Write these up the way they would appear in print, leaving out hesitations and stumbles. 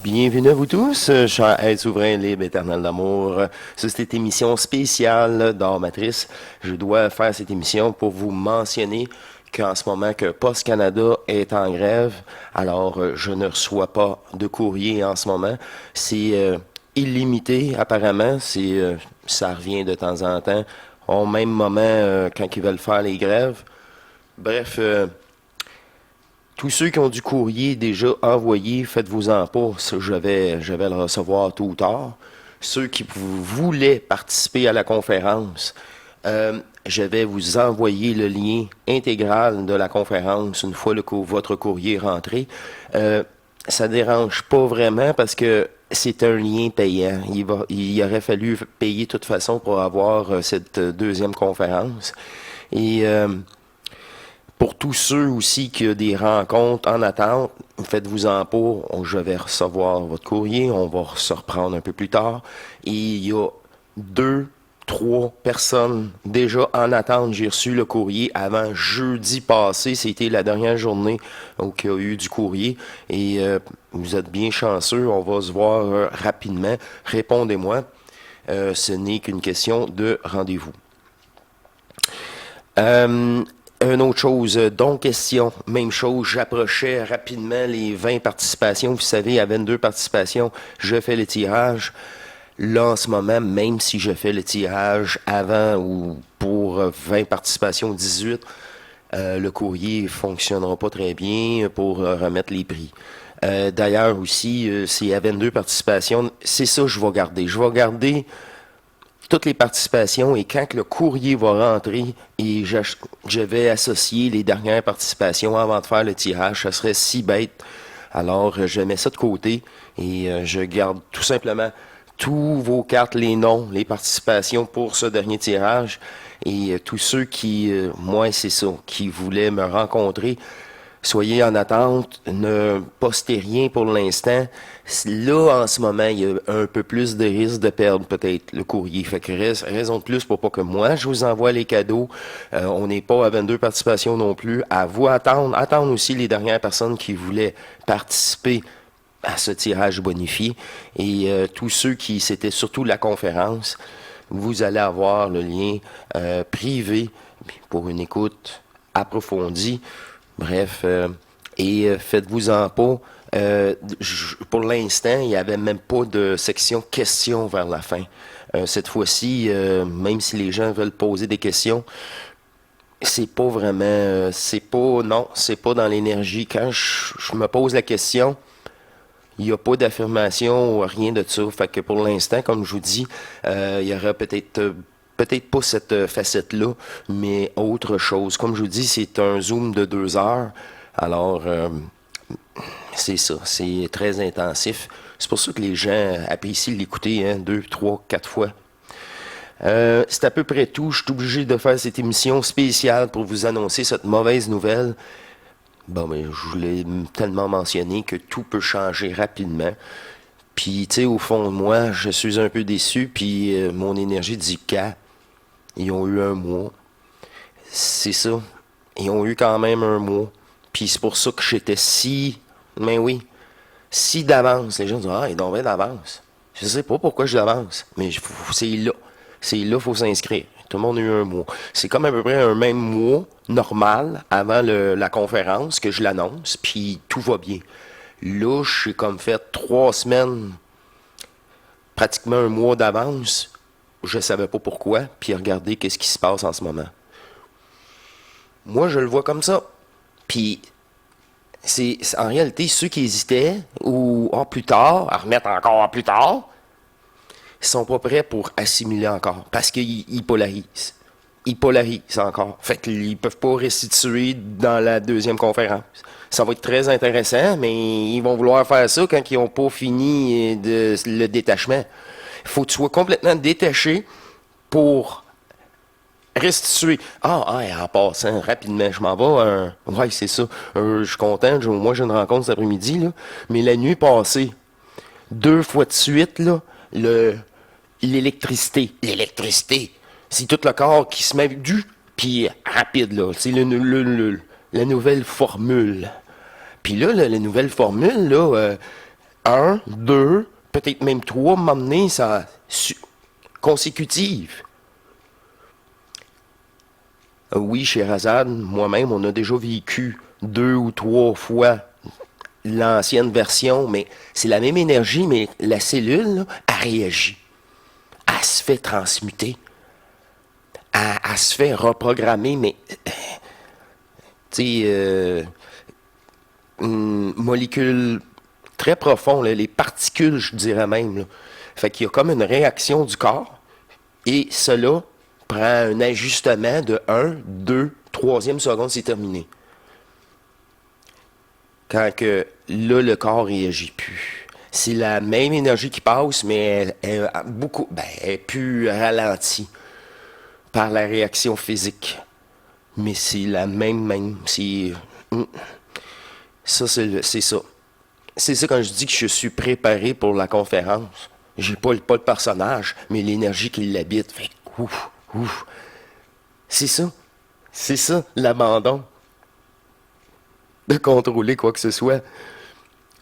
Bienvenue à vous tous, chers êtres souverains, libres, éternels d'amour. Sur cette émission spéciale d'Art Matrice, je dois faire cette émission pour vous mentionner qu'en ce moment que Post Canada est en grève, alors je ne reçois pas de courrier en ce moment. C'est illimité apparemment, ça revient de temps en temps. Au même moment quand ils veulent faire les grèves. Bref, tous ceux qui ont du courrier déjà envoyé, faites-vous-en pas. Je vais le recevoir tôt ou tard. Ceux qui voulaient participer à la conférence, je vais vous envoyer le lien intégral de la conférence une fois votre courrier est rentré. Ça dérange pas vraiment parce que c'est un lien payant. Il aurait fallu payer de toute façon pour avoir cette deuxième conférence. Et pour tous ceux aussi qui ont des rencontres en attente, faites-vous-en pas. Je vais recevoir votre courrier. On va se reprendre un peu plus tard. Et il y a 3 personnes déjà en attente. J'ai reçu le courrier avant jeudi passé. C'était la dernière journée où il y a eu du courrier. Et vous êtes bien chanceux. On va se voir rapidement. Répondez-moi. Ce n'est qu'une question de rendez-vous. Une autre chose, donc question, même chose, j'approchais rapidement les 20 participations. Vous savez, à 22 participations, je fais le tirage. Là, en ce moment, même si je fais le tirage avant ou pour 20 participations, 18, le courrier ne fonctionnera pas très bien pour remettre les prix. D'ailleurs aussi, c'est à 22 participations, c'est ça que je vais garder. Je vais garder toutes les participations et quand le courrier va rentrer et je vais associer les dernières participations avant de faire le tirage, ça serait si bête. Alors, je mets ça de côté et je garde tout simplement tous vos cartes, les noms, les participations pour ce dernier tirage. Et tous ceux qui, moi c'est ça, qui voulaient me rencontrer, soyez en attente, ne postez rien pour l'instant. Là, en ce moment, il y a un peu plus de risque de perdre peut-être le courrier. Fait que raison de plus pour pas que moi, je vous envoie les cadeaux. On n'est pas à 22 participations non plus. À vous attendre aussi les dernières personnes qui voulaient participer à ce tirage bonifié. Et tous ceux qui, c'était surtout la conférence, vous allez avoir le lien privé pour une écoute approfondie. Bref, faites-vous-en pas. Pour l'instant, il n'y avait même pas de section questions vers la fin. Cette fois-ci, même si les gens veulent poser des questions, c'est pas vraiment, c'est pas dans l'énergie. Quand je me pose la question, il n'y a pas d'affirmation ou rien de ça. Fait que pour l'instant, comme je vous dis, il y aura peut-être pas cette facette-là, mais autre chose. Comme je vous dis, c'est un Zoom de 2 heures. Alors, c'est ça. C'est très intensif. C'est pour ça que les gens apprécient l'écouter 2, 3, 4 fois. C'est à peu près tout. Je suis obligé de faire cette émission spéciale pour vous annoncer cette mauvaise nouvelle. Bon, mais je voulais tellement mentionner que tout peut changer rapidement. Puis, tu sais, au fond de moi, je suis un peu déçu. Puis, mon énergie dit qu'à. Ils ont eu un mois. C'est ça. Ils ont eu quand même un mois. Puis c'est pour ça que j'étais mais oui, si d'avance. Les gens disent, ah, ils ont d'avance. Je sais pas pourquoi je d'avance, mais c'est là. C'est là, il faut s'inscrire. Tout le monde a eu un mois. C'est comme à peu près un même mois normal avant la conférence que je l'annonce, puis tout va bien. Là, j'ai comme fait 3 semaines, pratiquement un mois d'avance. Je savais pas pourquoi, puis regardez qu'est-ce qui se passe en ce moment. Moi, je le vois comme ça. Puis, c'est en réalité, ceux qui hésitaient, ou plus tard, à remettre encore plus tard, sont pas prêts pour assimiler encore, parce qu'ils polarisent. Ils polarisent encore. Fait qu'ils peuvent pas restituer dans la deuxième conférence. Ça va être très intéressant, mais ils vont vouloir faire ça quand ils n'ont pas fini le détachement. Il faut que tu sois complètement détaché pour restituer. En passant, rapidement, je m'en vais. Ouais, c'est ça. Je suis content. Moi, j'ai une rencontre cet après-midi, là. Mais la nuit passée, 2 fois de suite, là, l'électricité. L'électricité. C'est tout le corps qui se met puis rapide, là. C'est la nouvelle formule. Puis là, la nouvelle formule, là, un, deux, peut-être même trois, m'emmener ça consécutive. Oui, Sherazade, moi-même, on a déjà vécu 2 ou 3 fois l'ancienne version, mais c'est la même énergie, mais la cellule, là, elle réagit. Elle se fait transmuter. Elle se fait reprogrammer, mais, tu sais, une molécule très profonde, là, les particules, je dirais même. Là. Fait qu'il y a comme une réaction du corps, et cela prend un ajustement de 1, 2, 3e seconde, c'est terminé. Quand que là, le corps ne réagit plus. C'est la même énergie qui passe, mais elle est plus ralentie par la réaction physique. Mais c'est la même. Ça, c'est ça. C'est ça quand je dis que je suis préparé pour la conférence. J'ai pas le personnage, mais l'énergie qui l'habite. Fait ouf, ouf. C'est ça. C'est ça, l'abandon. De contrôler quoi que ce soit.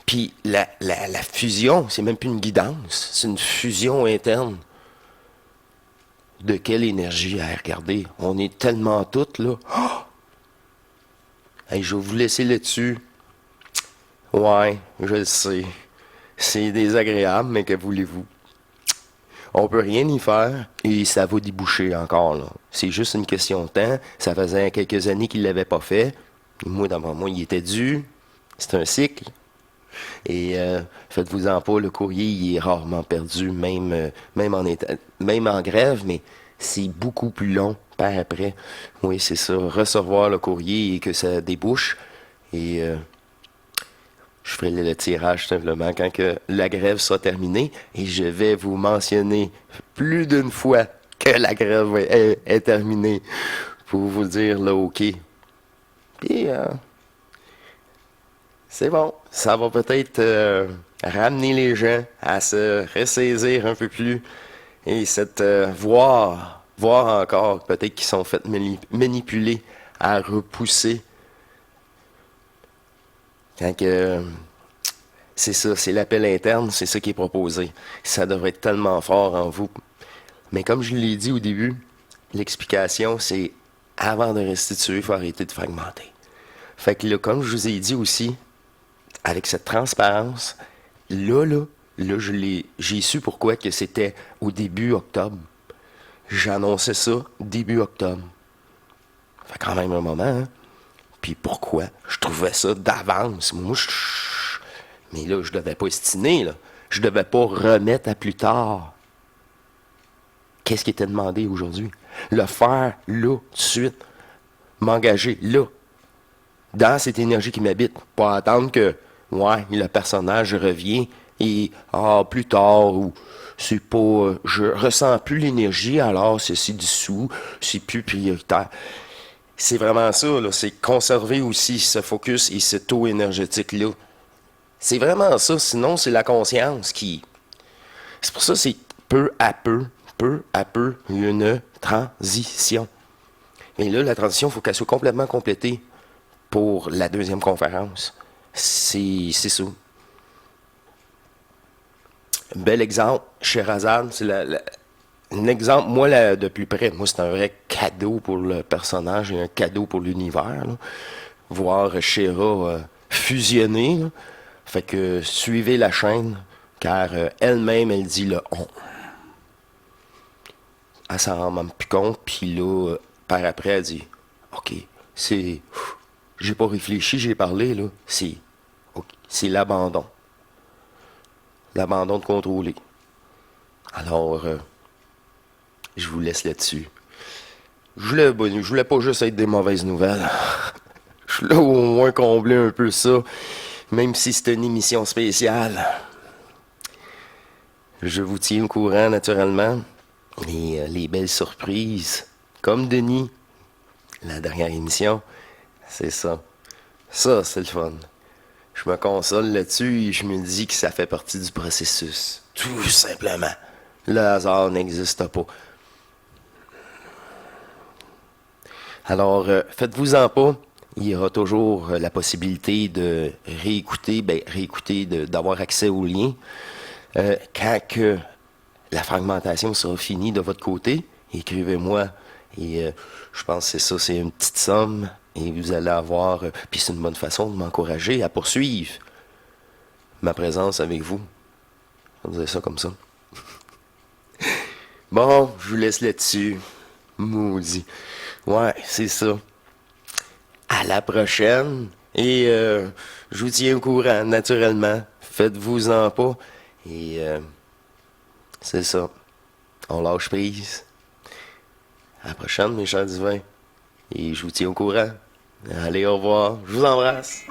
Puis la fusion, c'est même plus une guidance, c'est une fusion interne. De quelle énergie, regardez, on est tellement toutes là. Oh! Hey, je vais vous laisser là-dessus. Ouais, je le sais. C'est désagréable, mais que voulez-vous? On peut rien y faire et ça va déboucher encore là. C'est juste une question de temps. Ça faisait quelques années qu'il ne l'avait pas fait. Moi, devant moi, il était dû. C'est un cycle. Et faites-vous-en pas, le courrier il est rarement perdu, même en grève, mais c'est beaucoup plus long par après. Oui, c'est ça. Recevoir le courrier et que ça débouche. Et je ferai le tirage simplement quand que la grève sera terminée. Et je vais vous mentionner plus d'une fois que la grève est terminée pour vous dire là, OK. Puis, c'est bon. Ça va peut-être ramener les gens à se ressaisir un peu plus et voir encore peut-être qu'ils sont fait manipuler à repousser. Quand que c'est ça, c'est l'appel interne, c'est ça qui est proposé. Ça devrait être tellement fort en vous. Mais comme je l'ai dit au début, l'explication, c'est avant de restituer, il faut arrêter de fragmenter. Fait que là, comme je vous ai dit aussi, avec cette transparence, là, j'ai su pourquoi que c'était au début octobre. J'annonçais ça début octobre. Ça fait quand même un moment, hein? Puis pourquoi? Je trouvais ça d'avance. Mais là, je devais pas estimer, là. Je devais pas remettre à plus tard. Qu'est-ce qui était demandé aujourd'hui? Le faire là, tout de suite. M'engager là. Dans cette énergie qui m'habite. Pas attendre que le personnage revient et plus tard ou c'est pas je ressens plus l'énergie alors c'est dissous, c'est plus prioritaire. C'est vraiment ça là, c'est conserver aussi ce focus et ce taux énergétique là. C'est vraiment ça, sinon c'est la conscience qui c'est pour ça que c'est peu à peu une transition. Mais là la transition, il faut qu'elle soit complètement complétée pour la deuxième conférence. C'est ça. Bel exemple, Sherazade, c'est un exemple, moi, de plus près, moi, c'est un vrai cadeau pour le personnage et un cadeau pour l'univers. Là. Voir Shera fusionner. Là. Fait que suivez la chaîne, car elle-même, elle dit le on. Elle s'en rend même plus compte, puis là, par après, elle dit OK, c'est. J'ai pas réfléchi, j'ai parlé, là. C'est l'abandon. L'abandon de contrôler. Alors, je vous laisse là-dessus. Je voulais pas juste être des mauvaises nouvelles. Je voulais au moins combler un peu ça, même si c'est une émission spéciale. Je vous tiens au courant, naturellement. Et les belles surprises, comme Denis, la dernière émission, c'est ça. Ça, c'est le fun. Je me console là-dessus et je me dis que ça fait partie du processus. Tout simplement. Le hasard n'existe pas. Alors, faites-vous-en pas. il y aura toujours la possibilité de réécouter, d'avoir accès aux liens. Quand que la fragmentation sera finie de votre côté, écrivez-moi. Et je pense que c'est ça, c'est une petite somme. Et vous allez avoir... puis c'est une bonne façon de m'encourager à poursuivre ma présence avec vous. On dirait ça comme ça. Bon, je vous laisse là-dessus. Maudit. Ouais, c'est ça. À la prochaine. Et je vous tiens au courant, naturellement. Faites-vous-en pas. Et c'est ça. On lâche prise. À la prochaine, mes chers divins. Et je vous tiens au courant. Allez, au revoir. Je vous embrasse.